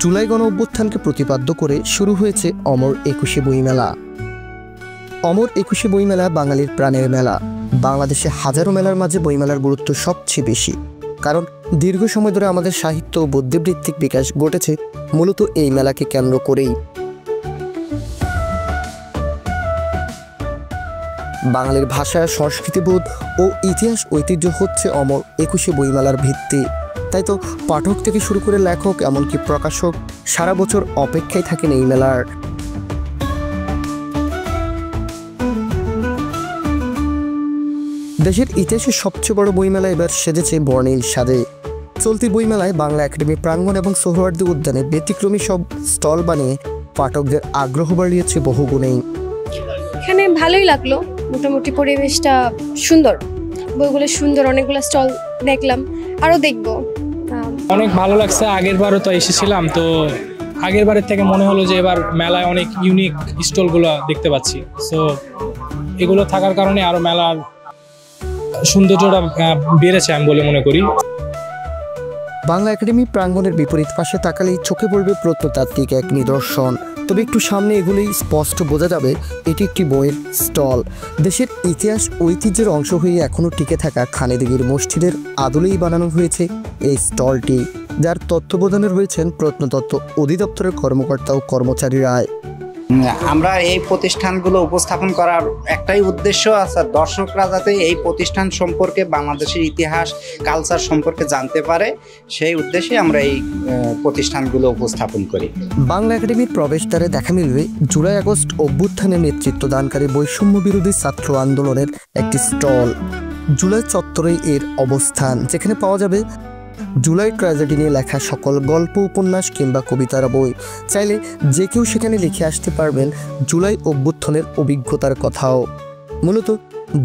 জুলাই গণ অভ্যুত্থানকে প্রতিপাদ্য করে শুরু হয়েছে অমর একুশে বইমেলা। অমর একুশে বইমেলা বাঙালির প্রাণের মেলা। বাংলাদেশে হাজারো মেলার মাঝে বইমেলার গুরুত্ব সবচেয়ে বেশি, কারণ দীর্ঘ সময় ধরে আমাদের সাহিত্য ও বুদ্ধিবৃত্তিক বিকাশ ঘটেছে মূলত এই মেলাকে কেন্দ্র করেই। বাঙালির ভাষা, সংস্কৃতিবোধ ও ইতিহাস ঐতিহ্য হচ্ছে অমর একুশে বইমেলার ভিত্তি। তাই তো পাঠক থেকে শুরু করে লেখক, এমনকি প্রকাশক সারা বছর অপেক্ষায় থাকেন এই মেলার। দেশের ইতিহাসের সবচেয়ে বড় বইমেলা এবার সেজেছে বর্ণিল সাজে। চলতি বইমেলায় বাংলা একাডেমি প্রাঙ্গণ এবং সোহরাওয়ার্দী উদ্যানে ব্যতিক্রমী সব স্টল বানিয়ে পাঠকদের আগ্রহ বাড়িয়েছে বহুগুণেই। এখানে ভালোই লাগলো, মোটামুটি পরিবেশটা সুন্দর, বইগুলো সুন্দর, অনেকগুলো স্টল দেখলাম, আরও দেখবো। অনেক ভালো লাগছে। আগের বারও তো এসেছিলাম, তো আগের বারের থেকে মনে হলো যে এবার মেলায় অনেক ইউনিক স্টলগুলো দেখতে পাচ্ছি। সো এগুলো থাকার কারণে আরো মেলার সৌন্দর্যটা বেড়েছে আমি বলে মনে করি। বাংলা একাডেমি প্রাঙ্গণের বিপরীত পাশে তাকালেই চোখে পড়বে প্রত্নতাত্ত্বিক এক নিদর্শন। তবে একটু সামনে এগুলোই স্পষ্ট বোঝা যাবে এটি একটি বইয়ের স্টল। দেশের ইতিহাস ঐতিহ্যের অংশ হয়ে এখনও টিকে থাকা খানেদিঘির মসজিদের আদলেই বানানো হয়েছে এই স্টলটি, যার তত্ত্বাবধানে রয়েছেন প্রত্নতত্ত্ব অধিদপ্তরের কর্মকর্তা ও কর্মচারীরা। আমরা এই প্রতিষ্ঠানগুলো উপস্থাপন করার একটাই উদ্দেশ্য আছে, দর্শকরা যাতে এই প্রতিষ্ঠান সম্পর্কে, বাংলাদেশের ইতিহাস কালচার সম্পর্কে জানতে পারে, সেই উদ্দেশ্যে আমরা এই প্রতিষ্ঠানগুলো উপস্থাপন করি। বাংলা একাডেমির প্রবেশদ্বারে দেখা মিলবে জুলাই আগস্ট অভ্যুত্থানের নেতৃত্ব দানকারী বৈষম্য বিরোধী ছাত্র আন্দোলনের একটি স্টল। জুলাই চত্বরেই এর অবস্থান, যেখানে পাওয়া যাবে জুলাই ট্র্যাজেডি নিয়ে লেখা সকল গল্প, উপন্যাস কিংবা কবিতার বই। চাইলে যে কেউ সেখানে লিখে আসতে পারবেন জুলাই অভ্যুত্থানের অভিজ্ঞতার কথাও। মূলত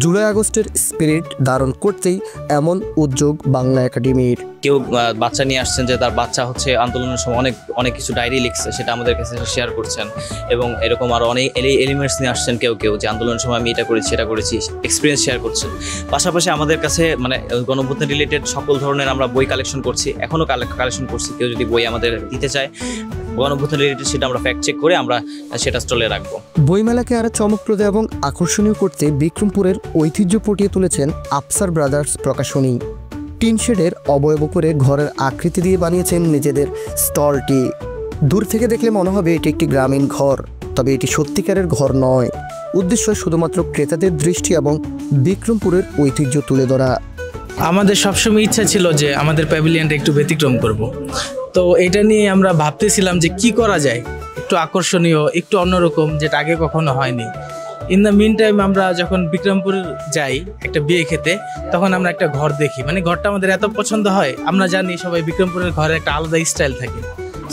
জুলাই আগস্টের স্পিরিট ধারণ করতেই এমন উদ্যোগ বাংলা একাডেমির। কেউ বাচ্চা নিয়ে আসছেন যে তার বাচ্চা হচ্ছে আন্দোলনের সময় অনেক কিছু ডায়েরি লিখছে, সেটা আমাদের কাছে শেয়ার করছেন। এবং এরকম আরও অনেক এলিমেন্টস নিয়ে আসছেন কেউ যে আন্দোলনের সময় আমি এটা করেছি সেটা করেছি, এক্সপিরিয়েন্স শেয়ার করছেন। পাশাপাশি আমাদের কাছে গণঅভ্যুত্থান রিলেটেড সকল ধরনের আমরা বই কালেকশন করছি, এখনও কালেকশন করছি। কেউ যদি বই আমাদের দিতে চায় গণঅভ্যুত্থান রিলেটেড, সেটা আমরা ফ্যাক্ট চেক করে আমরা সেটা স্টলে রাখবো। বইমেলাকে আরও চমকপ্রদ এবং আকর্ষণীয় করতে বিক্রমপুরের ঐতিহ্য ফুটিয়ে তুলেছেন আফসার ব্রাদার্স প্রকাশনী। টিন শেডের অবয়ব করে ঘরের আকৃতি দিয়ে বানিয়েছেন নিজেদের স্টলটি। দূর থেকে দেখলে মনে হবে এটি একটি গ্রামীণ ঘর, তবে এটি সত্যিকারের ঘর নয়। উদ্দেশ্য শুধুমাত্র ক্রেতাদের দৃষ্টি এবং বিক্রমপুরের ঐতিহ্য তুলে ধরা। আমাদের সবসময় ইচ্ছা ছিল যে আমাদের প্যাভিলিয়নটা একটু ব্যতিক্রম করব। তো এটা নিয়ে আমরা ভাবতেছিলাম যে কি করা যায় একটু আকর্ষণীয়, একটু অন্যরকম, যেটা আগে কখনো হয়নি। ইন দ্য মিন টাইম আমরা যখন বিক্রমপুর যাই একটা বিয়ে খেতে, তখন আমরা একটা ঘর দেখি, ঘরটা আমাদের এত পছন্দ হয়। আমরা জানি সবাই বিক্রমপুরের ঘরের একটা আলাদা স্টাইল থাকে,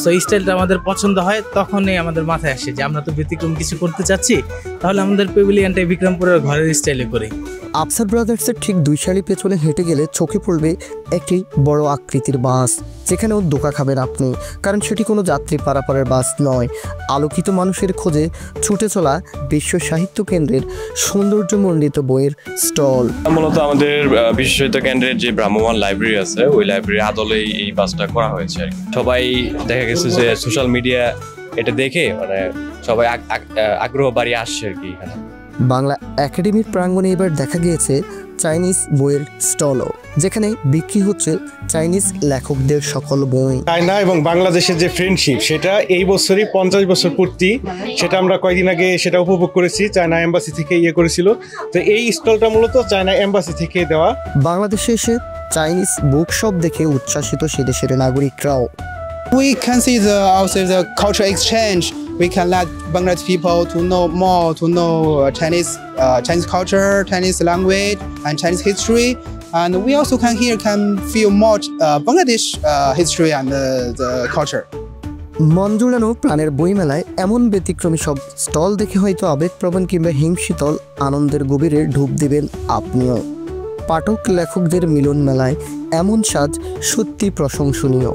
সো এই স্টাইলটা আমাদের পছন্দ হয়। তখনই আমাদের মাথায় আসে যে আমরা তো ব্যতিক্রম কিছু করতে চাচ্ছি, তাহলে আমাদের প্যাভিলিয়নটাই বিক্রমপুরের ঘরের স্টাইলে করি। আফসার ব্রাদার্সের ঠিক 2 সারি পেছনে হেঁটে গেলে চোখে পড়বে একটি বড় আকৃতির বাস, যেখানেও ধোঁকা খাবেন আপনি, কারণ সেটি কোনো যাত্রী পারাপারের বাস নয়। আলোকিত মানুষের খোঁজে ছুটে চলা বিশ্ব সাহিত্য কেন্দ্রের সৌন্দর্যমণ্ডিত বইয়ের স্টল। মূলত আমাদের বিশ্ব সাহিত্য কেন্দ্রের যে ভ্রাম্যমাণ লাইব্রেরি আছে, ওই লাইব্রেরির আদলেই এই বাসটা করা হয়েছে। সবাই দেখা গেছে যে সোশ্যাল মিডিয়া এটা দেখে সবাই আগ্রহ বাড়িয়ে আসছে আর কি। এখানে বাংলা একাডেমির প্রাঙ্গণে এবার দেখা গিয়েছে চাইনিজ বইয়ের স্টলও, যেখানে বিক্রি হচ্ছে চাইনিজ লেখকদের সকল বই। চায়না এবং বাংলাদেশের যে ফ্রেন্ডশিপ, সেটা এই বছরই 50 বছর পূর্তি, সেটা আমরা কয়েকদিন আগে সেটা উপভোগ করেছি। চায়না এম্বাসি থেকে করেছিল, তো এই স্টলটা মূলত চায়না এম্বাসি থেকে দেওয়া। বাংলাদেশে এসে চাইনিজ বুকশপ দেখে উচ্ছ্বাসিত সে দেশের নাগরিকরাও। We can see the cultural exchange. We can let Bangladesh people to know more, to know Chinese culture, Chinese language, and Chinese history. And we also can feel more Bangladesh history and the culture. মন জুড়ানো প্রাণের বইমেলায় এমন ব্যতিক্রমী সব stall দেখে হয়তো আবেগপ্রবণ কিংবা হিমশীতল আনন্দের গভীরে ডুব দিবেন আপনিও। পাঠক লেখকদের মিলন মেলায় এমন সাজ সত্যি প্রশংসনীয়।